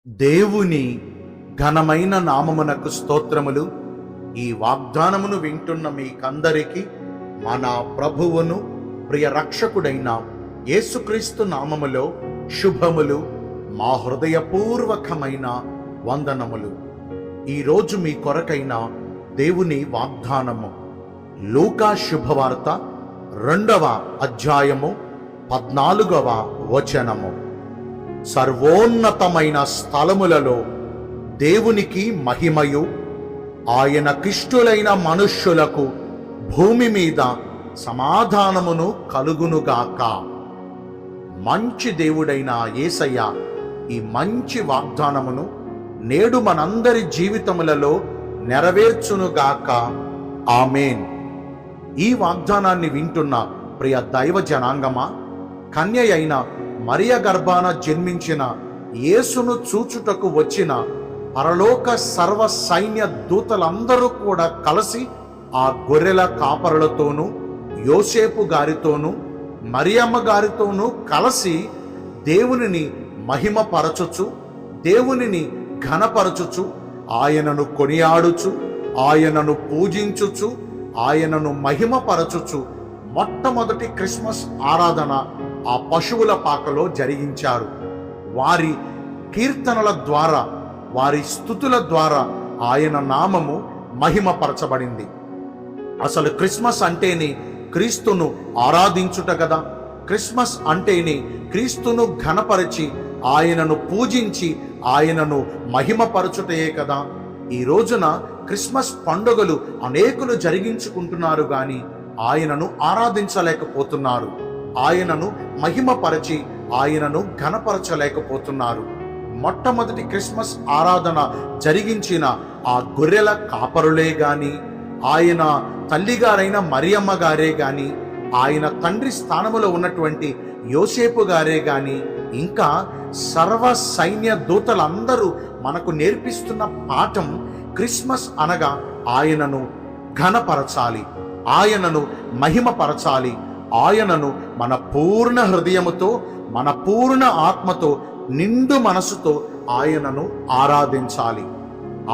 దేవుని ఘనమైన నామమునకు స్తోత్రములు. ఈ వాగ్దానమును వింటున్న మీకందరికీ మన ప్రభువును ప్రియ రక్షకుడైన యేసుక్రీస్తు నామములో శుభములు, మా హృదయపూర్వకమైన వందనములు. ఈరోజు మీ కొరకైన దేవుని వాగ్దానము లూకా శుభవార్త 2వ అధ్యాయము 14వ వచనము. సర్వోన్నతమైన స్థలములలో దేవునికి మహిమయు, ఆయనకిష్టులైన మనుష్యులకు భూమి మీద సమాధానమును కలుగునుగాక. మంచి దేవుడైన యేసయ్య ఈ మంచి వాగ్దానమును నేడు మనందరి జీవితములలో నెరవేర్చునుగాక. ఆమేన్. ఈ వాగ్దానాన్ని వింటున్న ప్రియ దైవ జనాంగమా, కన్య అయిన మరియ గర్భాన జన్మించిన యేసును చూచుటకు వచ్చిన పరలోక సర్వ సైన్య దూతలందరూ కూడా కలిసి ఆ గొర్రెల కాపరులతోనూ, యోసేపు గారితోనూ, మరియమ్మ గారితోనూ కలిసి దేవునిని మహిమపరచుచు, దేవునిని ఘనపరచుచు, ఆయనను కొనియాడుచు, ఆయనను పూజించుచు, ఆయనను మహిమపరచుచు మొట్టమొదటి క్రిస్మస్ ఆరాధన ఆ పశువుల పాకలో జరిగించారు. వారి కీర్తనల ద్వారా, వారి స్తుతుల ద్వారా ఆయన నామము మహిమపరచబడింది. అసలు క్రిస్మస్ అంటేనే క్రీస్తును ఆరాధించుట కదా. క్రిస్మస్ అంటేనే క్రీస్తును ఘనపరిచి, ఆయనను పూజించి, ఆయనను మహిమపరచుటయే కదా. ఈ రోజున క్రిస్మస్ పండుగలు అనేకులు జరిగించుకుంటున్నారు గాని ఆయనను ఆరాధించలేకపోతున్నారు, ఆయనను మహిమపరచి ఆయనను ఘనపరచలేకపోతున్నారు. మొట్టమొదటి క్రిస్మస్ ఆరాధన జరిగించిన ఆ గొర్రెల కాపరులే గాని, ఆయన తల్లిగారైన మరియమ్మ గారే గాని, ఆయన తండ్రి స్థానములో ఉన్నటువంటి యోసేపు గారే గాని, ఇంకా సర్వ సైన్య దూతలందరూ మనకు నేర్పిస్తున్న పాఠం క్రిస్మస్ అనగా ఆయనను ఘనపరచాలి, ఆయనను మహిమపరచాలి, ఆయనను మన పూర్ణ హృదయముతో, మన పూర్ణ ఆత్మతో, నిండు మనసుతో ఆయనను ఆరాధించాలి.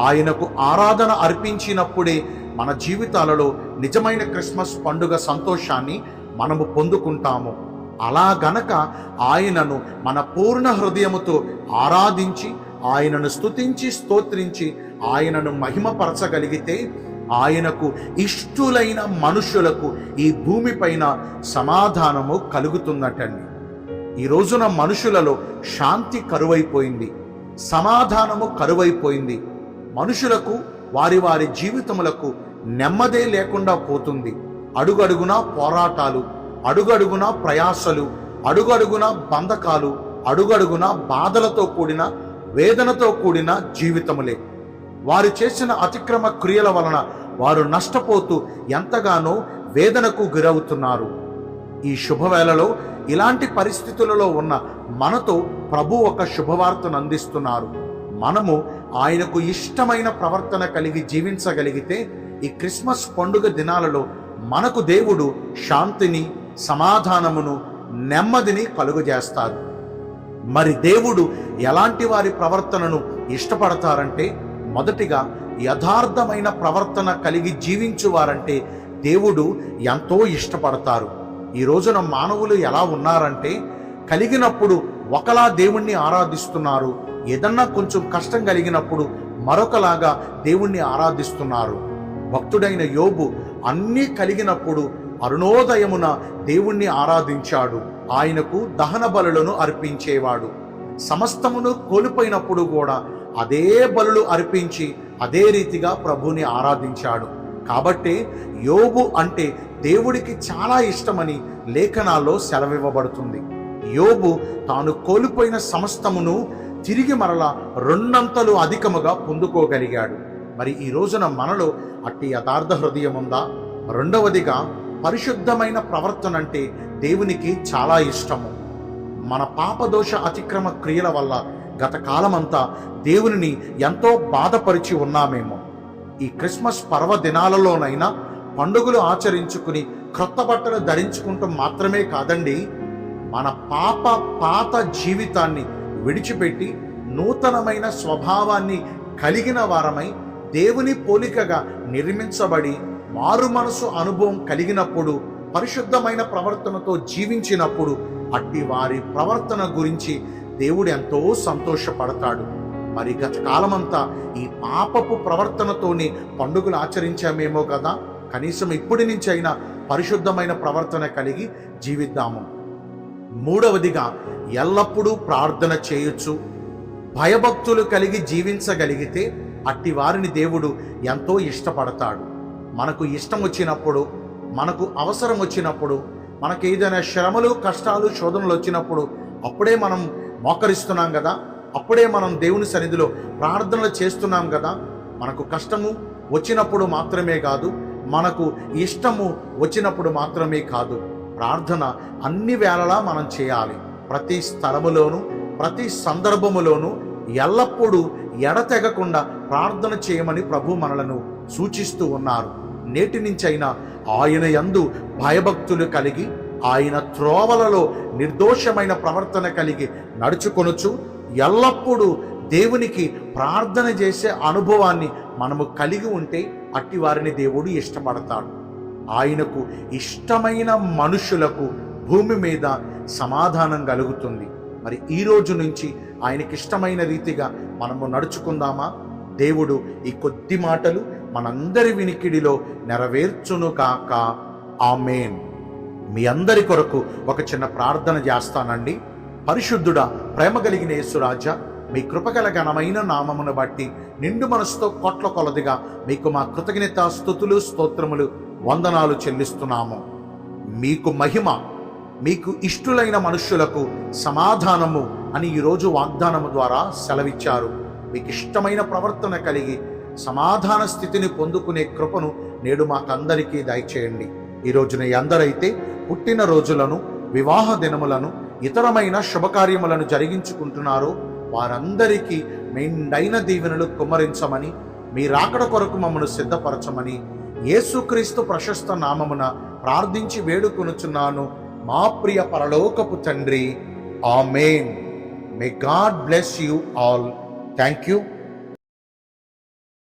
ఆయనకు ఆరాధన అర్పించినప్పుడే మన జీవితాలలో నిజమైన క్రిస్మస్ పండుగ సంతోషాన్ని మనము పొందుకుంటాము. అలా గనక ఆయనను మన పూర్ణ హృదయముతో ఆరాధించి, ఆయనను స్తుతించి, స్తోత్రించి, ఆయనను మహిమపరచగలిగితే ఆయనకు ఇష్టులైన మనుషులకు ఈ భూమిపైన సమాధానము కలుగుతుందటండి. ఈ రోజున మనుషులలో శాంతి కరువైపోయింది, సమాధానము కరువైపోయింది. మనుషులకు వారి వారి జీవితములకు నెమ్మదే లేకుండా పోతుంది. అడుగడుగున పోరాటాలు, అడుగడుగున ప్రయాసలు, అడుగడుగున బంధకాలు, అడుగడుగున బాధలతో కూడిన, వేదనతో కూడిన జీవితములే. వారు చేసిన అతిక్రమ క్రియల వలన వారు నష్టపోతూ ఎంతగానో వేదనకు గురవుతున్నారు. ఈ శుభవేళలో ఇలాంటి పరిస్థితులలో ఉన్న మనతో ప్రభు ఒక శుభవార్తను అందిస్తున్నారు. మనము ఆయనకు ఇష్టమైన ప్రవర్తన కలిగి జీవించగలిగితే ఈ క్రిస్మస్ పండుగ దినాలలో మనకు దేవుడు శాంతిని, సమాధానమును, నెమ్మదిని కలుగజేస్తారు. మరి దేవుడు ఎలాంటి వారి ప్రవర్తనను ఇష్టపడతారంటే, మొదటిగా యథార్థమైన ప్రవర్తన కలిగి జీవించువారంటే దేవుడు ఎంతో ఇష్టపడతారు. ఈ రోజున మానవులు ఎలా ఉన్నారంటే, కలిగినప్పుడు ఒకలా దేవుణ్ణి ఆరాధిస్తున్నారు, ఏదన్నా కొంచెం కష్టం కలిగినప్పుడు మరొకలాగా దేవుణ్ణి ఆరాధిస్తున్నారు. భక్తుడైన యోబు అన్నీ కలిగినప్పుడు అరుణోదయమున దేవుణ్ణి ఆరాధించాడు, ఆయనకు దహన బలులను అర్పించేవాడు. సమస్తమును కోల్పోయినప్పుడు కూడా అదే బలులు అర్పించి అదే రీతిగా ప్రభుని ఆరాధించాడు. కాబట్టి యోబు అంటే దేవుడికి చాలా ఇష్టమని లేఖనాల్లో సెలవివ్వబడుతుంది. యోబు తాను కోల్పోయిన సమస్తమును తిరిగి మరలా 2 అంతలు అధికముగా పొందుకోగలిగాడు. మరి ఈ రోజున మనలో అట్టి యథార్థ హృదయం ఉందా? రెండవదిగా పరిశుద్ధమైన ప్రవర్తన అంటే దేవునికి చాలా ఇష్టము. మన పాపదోష అతిక్రమ క్రియల వల్ల గత కాలమంతా దేవునిని ఎంతో బాధపరిచి ఉన్నామేమో. ఈ క్రిస్మస్ పర్వదినాలలోనైనా పండుగలు ఆచరించుకుని క్రొత్త బట్టలు ధరించుకుంటూ మాత్రమే కాదండి, మన పాత జీవితాన్ని విడిచిపెట్టి నూతనమైన స్వభావాన్ని కలిగిన వారమై దేవుని పోలికగా నిర్మించబడి మారు మనసు అనుభవం కలిగినప్పుడు, పరిశుద్ధమైన ప్రవర్తనతో జీవించినప్పుడు అట్టి వారి ప్రవర్తన గురించి దేవుడు ఎంతో సంతోషపడతాడు. మరి గత కాలమంతా ఈ పాపపు ప్రవర్తనతోనే పండుగలు ఆచరించామేమో కదా, కనీసం ఇప్పటి నుంచి అయినా పరిశుద్ధమైన ప్రవర్తన కలిగి జీవిద్దాము. మూడవదిగా, ఎల్లప్పుడూ ప్రార్థన చేయొచ్చు. భయభక్తులు కలిగి జీవించగలిగితే అట్టి వారిని దేవుడు ఎంతో ఇష్టపడతాడు. మనకు ఇష్టం వచ్చినప్పుడు, మనకు అవసరం వచ్చినప్పుడు, మనకు ఏదైనా శ్రమలు, కష్టాలు, శోధనలు వచ్చినప్పుడు అప్పుడే మనం మోకరిస్తున్నాం కదా, అప్పుడే మనం దేవుని సన్నిధిలో ప్రార్థనలు చేస్తున్నాం కదా. మనకు కష్టము వచ్చినప్పుడు మాత్రమే కాదు, మనకు ఇష్టము వచ్చినప్పుడు మాత్రమే కాదు, ప్రార్థన అన్ని వేళలా మనం చేయాలి. ప్రతి స్థలములోను, ప్రతి సందర్భములోను ఎల్లప్పుడూ ఎడతెగకుండా ప్రార్థన చేయమని ప్రభు మనలను సూచిస్తూ ఉన్నారు. నేటి నుంచైనా ఆయన యందు భయభక్తులు కలిగి, ఆయన త్రోవలలో నిర్దోషమైన ప్రవర్తన కలిగి నడుచుకొనుచు ఎల్లప్పుడూ దేవునికి ప్రార్థన చేసే అనుభవాన్ని మనము కలిగి ఉంటే అట్టి వారిని దేవుడు ఇష్టపడతాడు. ఆయనకు ఇష్టమైన మనుషులకు భూమి మీద సమాధానం కలుగుతుంది. మరి ఈ రోజు నుంచి ఆయనకి ఇష్టమైన రీతిగా మనము నడుచుకుందామా? దేవుడు ఈ కొద్ది మాటలు మనందరి వినికిడిలో నెరవేర్చునుగాక. ఆమేన్. మీ అందరి కొరకు ఒక చిన్న ప్రార్థన చేస్తానండి. పరిశుద్ధుడా, ప్రేమ కలిగిన యేసురాజా, మీ కృపగల ఘనమైన నామమును బట్టి నిండు మనసుతో కోట్ల కొలదిగా మీకు మా కృతజ్ఞత, స్తుతులు, స్తోత్రములు, వందనాలు చెల్లిస్తున్నాము. మీకు మహిమ, మీకు ఇష్టులైన మనుష్యులకు సమాధానము అని ఈరోజు వాగ్దానము ద్వారా సెలవిచ్చారు. మీకు ఇష్టమైన ప్రవర్తన కలిగి సమాధాన స్థితిని పొందుకునే కృపను నేడు మాకందరికీ దయచేయండి. ఈ రోజున ఎందరైతే పుట్టిన రోజులను, వివాహ దినములను, ఇతరమైన శుభకార్యములను జరిగించుకుంటున్నారో వారందరికీ మెండైన దీవెనలు కుమ్మరించమని, మీ రాకడ కొరకు మమ్మను సిద్ధపరచమని యేసుక్రీస్తు ప్రశస్త నామమున ప్రార్థించి వేడుకొనుచున్నాను మా ప్రియ పరలోకపు తండ్రి. ఆమేన్. May God bless you all. Thank you.